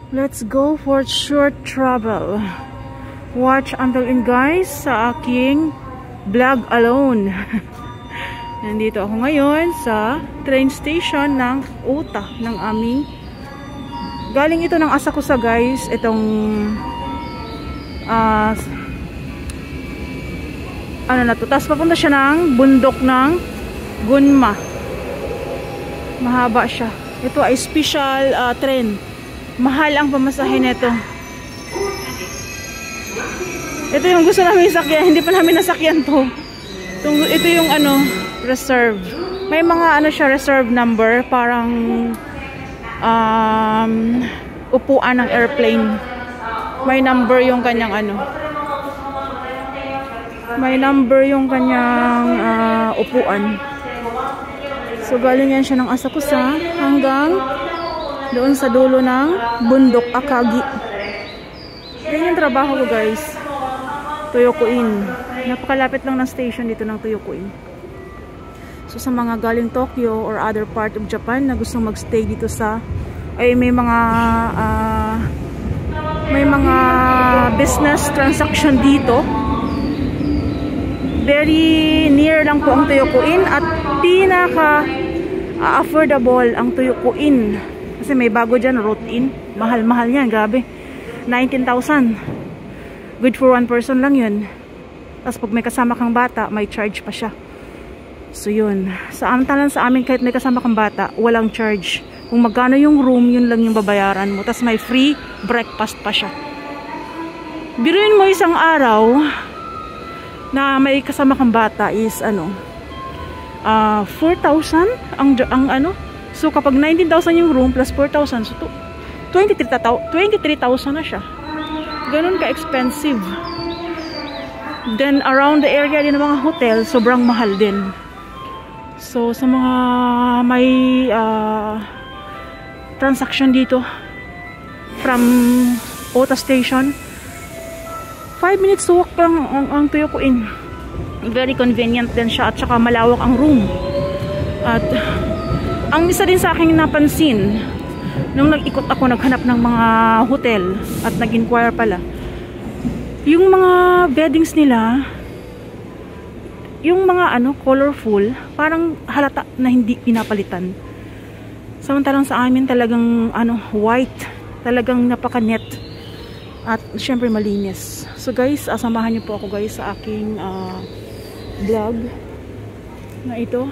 Let's go for short travel. Watch until in guys sa aking vlog alone. Nandito ako ngayon sa train station ng Ota ng aming. Galing ito ng Asakusa guys. Itong ano na to. Tapos papunta siya ng bundok ng Gunma. Mahaba siya. Ito ay special train. Mahal ang pamasahe nito. Ito yung gusto namin sakyan. Hindi pa namin nasakyan to. Ito yung ano, reserve. May mga ano siya, reserve number. Parang upuan ng airplane. May number yung kanyang ano. May number yung kanyang upuan. So galing yan siya ng Asakusa hanggang doon sa dulo ng bundok Akagi. Yan yung trabaho ko guys. Toyokuin. Napakalapit lang ng station dito ng Toyokuin. So sa mga galing Tokyo or other part of Japan na gustong magstay dito sa may mga business transaction dito. Very near lang po ang Toyokuin at pinaka affordable ang Toyokuin. Kasi may bago dyan, route-in. Mahal-mahal yan, grabe. 19,000. Good for one person lang yun. Tapos pag may kasama kang bata, may charge pa siya. So yun. Sa amin, kahit may kasama kang bata, walang charge. Kung magkano yung room, yun lang yung babayaran mo. Tapos may free breakfast pa siya. Biruin mo isang araw na may kasama kang bata is ano, 4,000 ang ano. So kapag 19,000 yung room plus 4,000, so 23,000 na siya. Ganun ka-expensive. Then around the area din ng mga hotel, sobrang mahal din. So sa mga may transaction dito from Ota Station, 5 minutes to walk lang ang Toyokuin. Very convenient din siya at saka malawak ang room. At ang isa din sa aking napansin nung nag-ikot ako, naghanap ng mga hotel at nag-inquire pala, yung mga beddings nila, yung mga ano, colorful, parang halata na hindi pinapalitan. Samantalang sa amin talagang ano, white, talagang napaka-net at syempre malinis. So guys, samahan niyo po ako guys sa aking vlog na ito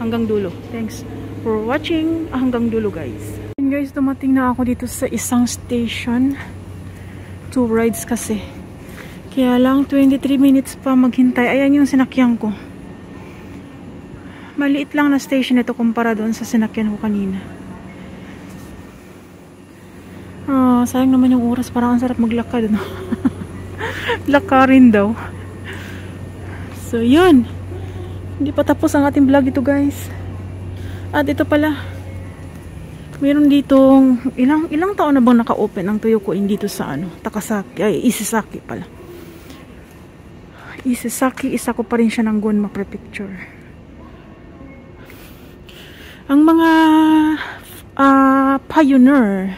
hanggang dulo. Thanks for watching hanggang dulo guys. And guys, dumating na ako dito sa isang station. 2 rides kasi. Kaya lang 23 minutes pa maghintay. Ayan yung sinakyan ko. Maliit lang na station ito kumpara doon sa sinakyan ko kanina. Sayang naman yung oras. Parang ang sarap maglakad. No? Lakarin daw. So yun. Hindi pa tapos ang ating vlog ito guys. At ito pala, meron ditong ilang taon na bang naka-open ang Toyokuin dito sa ano, Takasaki, Isesaki pala. Isesaki, isa ko pa rin siya ng Gunma Prefecture. Ang mga pioneer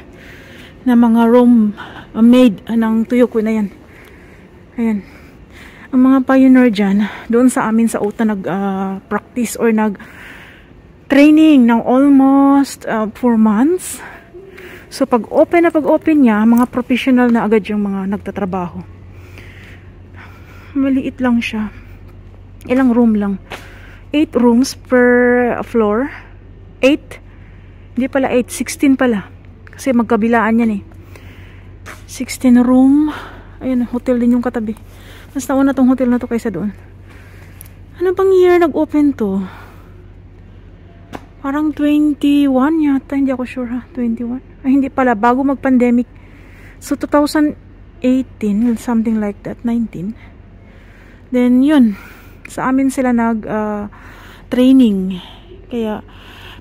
na mga room made ng Toyokuin na yan. Ayan. Ang mga pioneer dyan, doon sa amin sa Ota nag-practice or nag-training ng almost 4 months. So pag open niya, mga professional na agad yung mga nagtatrabaho. Maliit lang siya. Ilang room lang. 8 rooms per floor. 8? Hindi pala 8, 16 pala. Kasi magkabilaan yan eh. 16 room. Ayun, hotel din yung katabi. Mas nauna tong hotel na to kaysa doon. Ano bang year nag-open to? Parang 21 yata. Hindi ako sure ha. 21? Ay, hindi pala. Bago mag-pandemic. So, 2018. Something like that. 19. Then, yun. Sa amin sila nag-training. Kaya,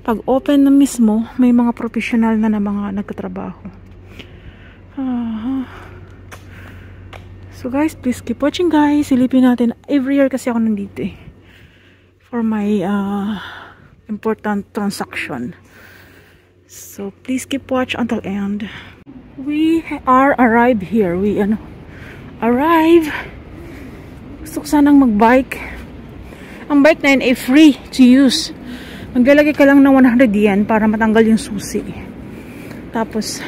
pag open na mismo, may mga professional na mga nagtatrabaho. So guys, please keep watching guys. Silipin natin. Every year kasi ako nandito eh. For my important transaction. So please keep watch until end. We are arrived here. We arrive. Gusto ko sanang magbike. Ang bike na yun ay free to use. Maglalagay ka lang ng 100 yen para matanggal yung susi. Tapos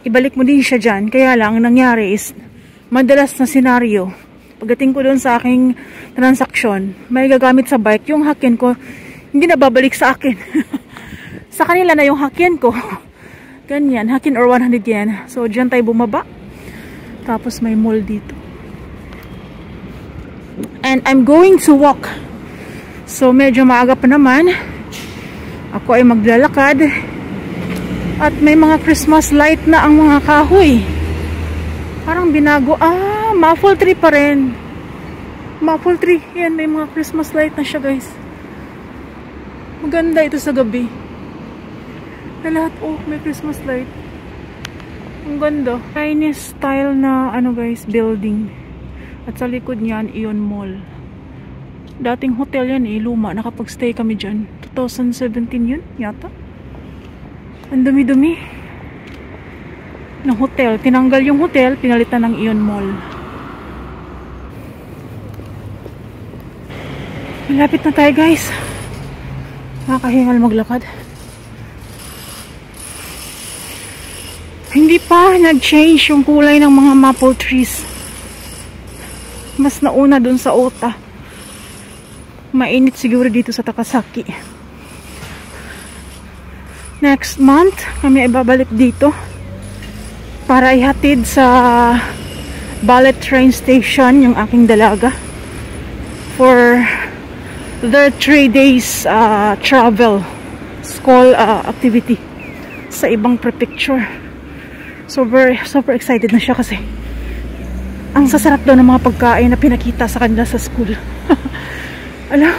ibalik mo din siya dyan. Kaya lang, ang nangyari is, madalas na senaryo, pagdating ko doon sa aking transaksyon, may gagamit sa bike, yung hakyan ko, hindi na babalik sa akin. Sa kanila na yung hakyan ko. Ganyan, hakyan or 100 yen. So, dyan tayo bumaba. Tapos may mall dito. And I'm going to walk. So, medyo maaga pa naman. Ako ay maglalakad. At may mga Christmas light na ang mga kahoy. Parang binago. Maple tree pa rin. Maple tree. Yan, may mga Christmas light na siya, guys. Maganda ito sa gabi. Na lahat, may Christmas light. Ang ganda. Chinese style na, guys, building. At sa likod niyan, Ion Mall. Dating hotel yan, luma. Nakapag-stay kami dyan. 2017 yun, yata. Ang dumi-dumi ng hotel. Tinanggal yung hotel, pinalitan ng Ion Mall. Malapit na tayo, guys. Nakakahingal maglakad. Hindi pa nag-change yung kulay ng mga maple trees. Mas nauna dun sa Ota. Mainit siguro dito sa Takasaki. Next month, kami ay babalik dito para ihatid sa Ballet train station yung aking dalaga for their 3 days travel school activity sa ibang prefecture. So super excited na siya kasi ang sasarap daw ng mga pagkain na pinakita sa kanila sa school. Alam,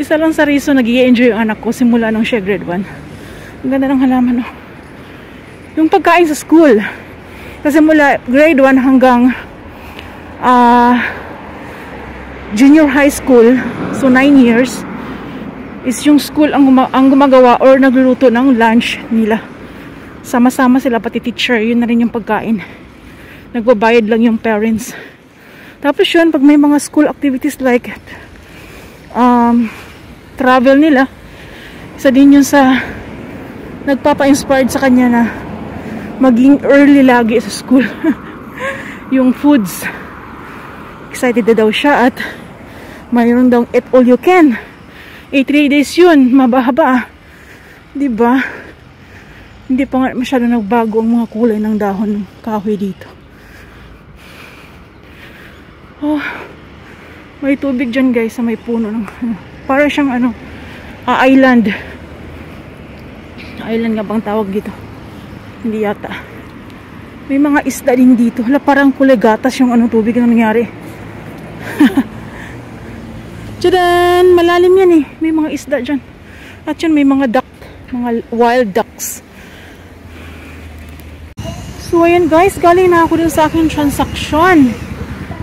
isa lang sa reason nag-i-enjoy yung anak ko simula nung siya grade 1. Ang ganda ng halaman, yung pagkain sa school. Kasi mula grade 1 hanggang junior high school, so 9 years, is yung school ang gumagawa or nagluluto ng lunch nila. Sama-sama sila, pati teacher, yun na rin yung pagkain. Nagbabayad lang yung parents. Tapos yun, pag may mga school activities like travel nila, isa din yun sa nagpapa-inspired sa kanya na maging early lagi sa school. Yung foods, excited na daw siya at mayroon daw eat all you can. 3 days yun, mabahaba, diba? Hindi pa nga masyado nagbago ang mga kulay ng dahon ng kahoy dito. May tubig dyan, guys, sa may puno ng para siyang island. Island nga bang tawag dito? Hindi yata. May mga isda din dito. Hala, parang kulay gatas yung tubig na nangyari. Tadaan! Malalim yan eh. May mga isda dyan. At yun, may mga duck. Mga wild ducks. So, ayan guys. Galing na ako dun sa aking transaction.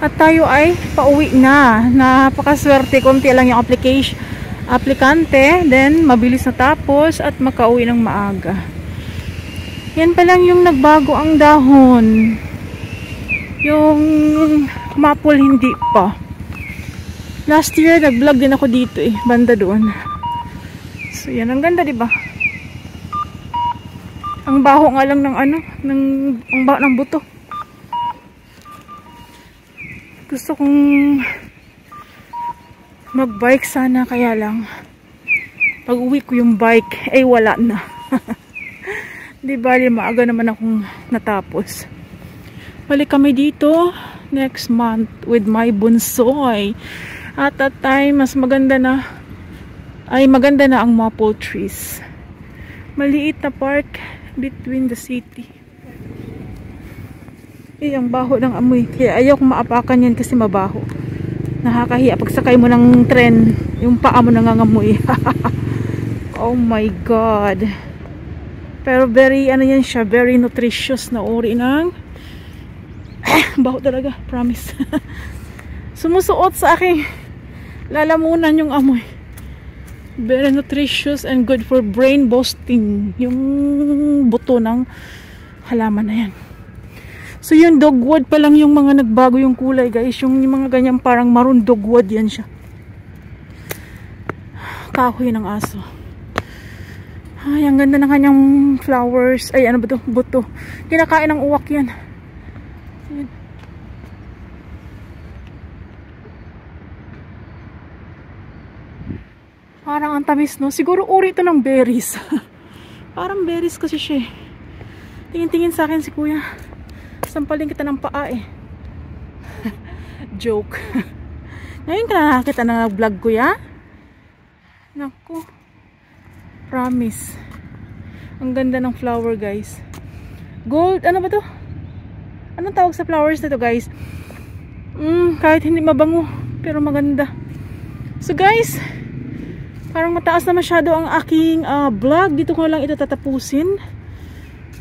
At tayo ay pauwi na. Napakaswerte. Konti lang yung aplikante, then mabilis na tapos at makauwi ng maaga. Yan pa lang yung nagbago ang dahon. Yung maple hindi pa. Last year nag-vlog din ako dito banda doon. So yan, ang ganda, diba? Ang baho nga lang ng ang baho ng buto. Gusto kong mag-bike sana, kaya lang pag uwi ko yung bike ay wala na. Di bali, maaga naman akong natapos. Balik kami dito next month with my bunsoy. At that time, mas maganda na ang maple trees. Maliit na park between the city. Ang baho ng amoy. Kaya ayaw kong maapakan yan kasi mabaho. Nakakahiya pag sakay mo ng tren, yung paa mo nangangamoy. Oh my god. Pero very yan siya, very nutritious na uri ng baho talaga, promise. Sumusuot sa aking lalamunan yung amoy. Very nutritious and good for brain boosting. Yung buto ng halaman na yan. So yung dogwood pa lang yung mga nagbago yung kulay guys. Yung mga ganyan parang maroon dogwood yan siya. Kahoy ng aso. Ay, ang ganda ng kanyang flowers. Ay, ano ba ito? Buto. Kinakain ng uwak yan. Ayan. Parang ang tamis, no? Siguro uri ito ng berries. Parang berries kasi siya. Tingin-tingin sa akin si kuya. Sampalin kita ng paa eh. Joke. Ngayon ka na nakakita na nag-vlog kuya? Naku. Promise. Ang ganda ng flower guys. Gold, ano ba to? Anong tawag sa flowers na to guys? Kahit hindi mabango, pero maganda. So guys, parang mataas na masyado ang aking vlog. Dito ko lang ito tatapusin.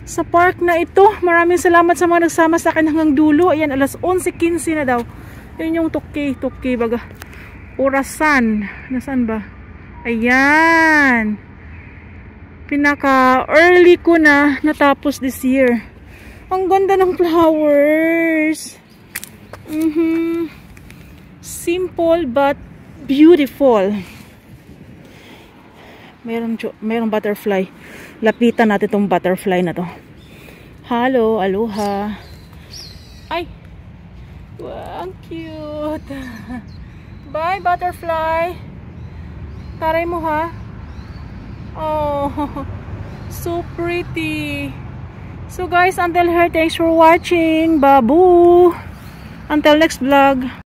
Sa park na ito. Maraming salamat sa mga nagsama sa akin hanggang dulo. Ayan, alas 11:15 na daw. Yun yung tukey baga. Orasan. Nasaan ba? Ayan. Pinaka early ko na natapos this year. Ang ganda ng flowers. Simple but beautiful. Merong butterfly. Lapitan natin tong butterfly na to. Hello, aloha. Ay. Wow, ang cute. Bye, butterfly. Taray mo ha. Oh, so pretty. So guys, until here, thanks for watching. Babu. Until next vlog.